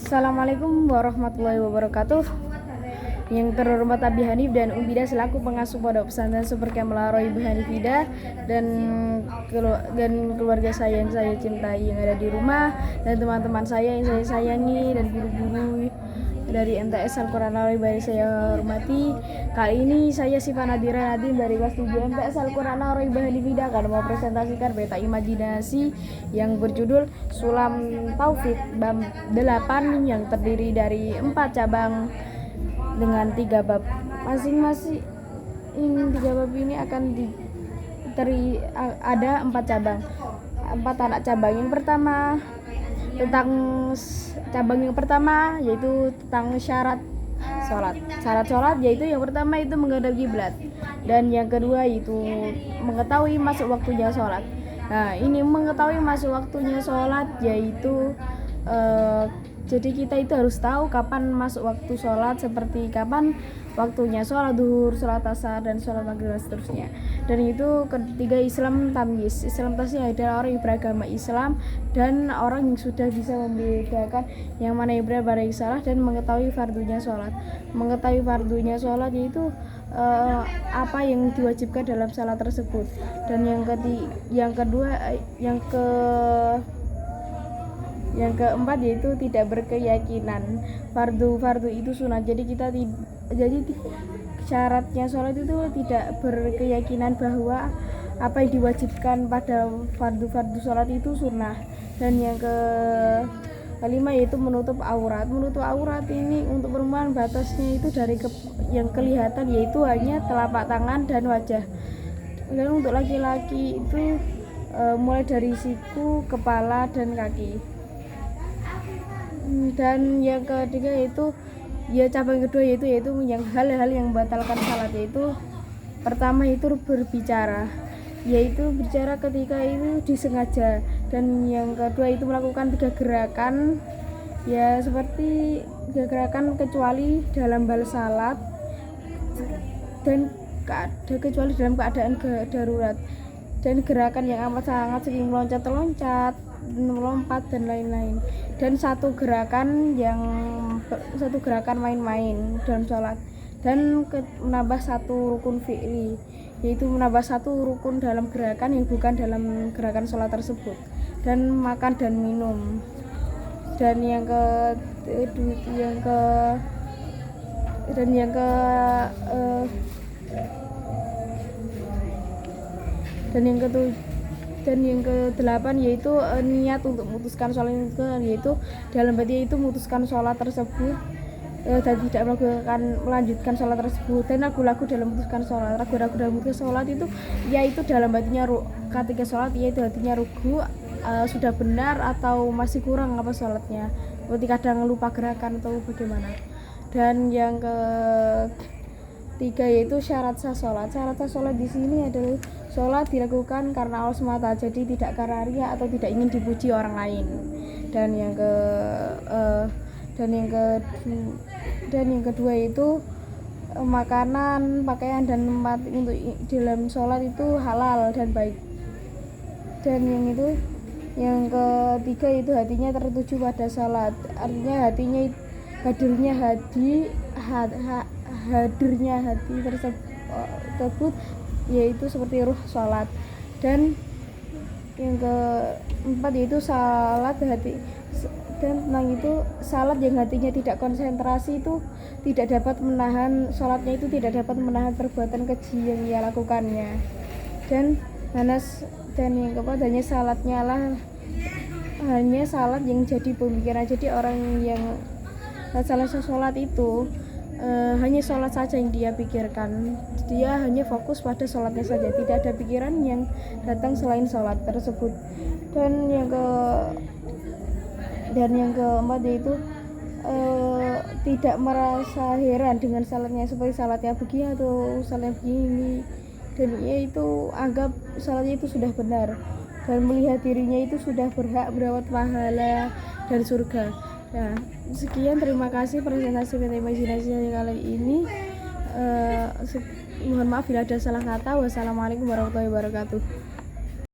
Assalamualaikum warahmatullahi wabarakatuh. Yang terhormat Abi Hanif dan Umbida selaku pengasuh Pondok Pesantren Super Kamala Roy Ibu Hanifida dan keluarga saya yang saya cintai yang ada di rumah, dan teman-teman saya yang saya sayangi, dan guru-guru dari MTS Al-Quran Al-Roy saya hormati. Kali ini saya Siva Nadira Nadim dari kelas 7 MTS Al-Quran Al-Roy Hanifida akan mempresentasikan peta imajinasi yang berjudul Sulam Taufik bab 8 yang terdiri dari 4 cabang dengan 3 bab. Masing-masing 3 bab ini akan ada 4 cabang, 4 anak cabang. Yang pertama tentang cabang yang pertama yaitu tentang syarat sholat yaitu yang pertama itu menghadap kiblat, dan yang kedua itu mengetahui masuk waktunya sholat. Nah, ini mengetahui masuk waktunya sholat yaitu jadi kita itu harus tahu kapan masuk waktu sholat, seperti kapan waktunya sholat duhur, sholat asar, dan sholat maghrib dan seterusnya. Dan itu ketiga Islam tamyiz. Islam tamyiz adalah orang yang beragama Islam dan orang yang sudah bisa membedakan yang mana yang benar mana yang salah, dan mengetahui fardunya sholat. Mengetahui fardunya sholat yaitu apa yang diwajibkan dalam salat tersebut. Dan yang keempat yaitu tidak berkeyakinan fardu itu sunat. Jadi syaratnya sholat itu tidak berkeyakinan bahwa apa yang diwajibkan pada fardu sholat itu sunnah. Dan yang kelima yaitu menutup aurat. Menutup aurat ini untuk perempuan batasnya itu dari yang kelihatan yaitu hanya telapak tangan dan wajah. Dan untuk laki-laki itu mulai dari siku, kepala, dan kaki. Dan yang ketiga yaitu cabang kedua yaitu yang hal-hal yang membatalkan salat, yaitu pertama itu berbicara, yaitu bicara ketika itu disengaja. Dan yang kedua itu melakukan 3 gerakan ya seperti 3 gerakan kecuali dalam hal salat dan kecuali dalam keadaan darurat, dan gerakan yang amat sangat sering melompat dan lain-lain, dan satu gerakan main-main dalam sholat, dan menambah 1 rukun fi'li, yaitu menambah 1 rukun dalam gerakan yang bukan dalam gerakan sholat tersebut, dan makan dan minum. Dan yang ke-8 yaitu niat untuk memutuskan sholat itu, yaitu dalam arti itu memutuskan sholat tersebut dan tidak melanjutkan sholat tersebut. Dan ragu-ragu dalam memutuskan sholat itu yaitu dalam artinya ketika sholat yaitu artinya rugu, sudah benar atau masih kurang apa sholatnya, seperti kadang lupa gerakan atau bagaimana. Dan yang ke-3 yaitu syarat sah sholat. Syarat sah sholat di sini adalah sholat dilakukan karena Allah semata, jadi tidak karena ria atau tidak ingin dipuji orang lain. Dan yang kedua itu makanan, pakaian, dan tempat untuk dalam sholat itu halal dan baik. Dan yang ketiga itu hatinya tertuju pada sholat, artinya hadirnya hati tersebut yaitu seperti ruh sholat. Dan yang keempat yaitu salat hati, dan tentang itu salat yang hatinya tidak konsentrasi itu tidak dapat menahan sholatnya, itu tidak dapat menahan perbuatan keji yang ia lakukannya. Dan yang keempat hanya salat yang jadi pemikiran. Jadi orang yang salah sholat itu hanya sholat saja yang dia pikirkan, dia hanya fokus pada sholatnya saja, tidak ada pikiran yang datang selain sholat tersebut. Dan yang keempat yaitu tidak merasa heran dengan salatnya, seperti salatnya begini atau salatnya begini, dan yaitu anggap salatnya itu sudah benar, dan melihat dirinya itu sudah berhak mendapat pahala dan surga. Nah, sekian, terima kasih presentasi peta imajinasi kali ini. Mohon maaf bila ada salah kata. Wassalamualaikum warahmatullahi wabarakatuh.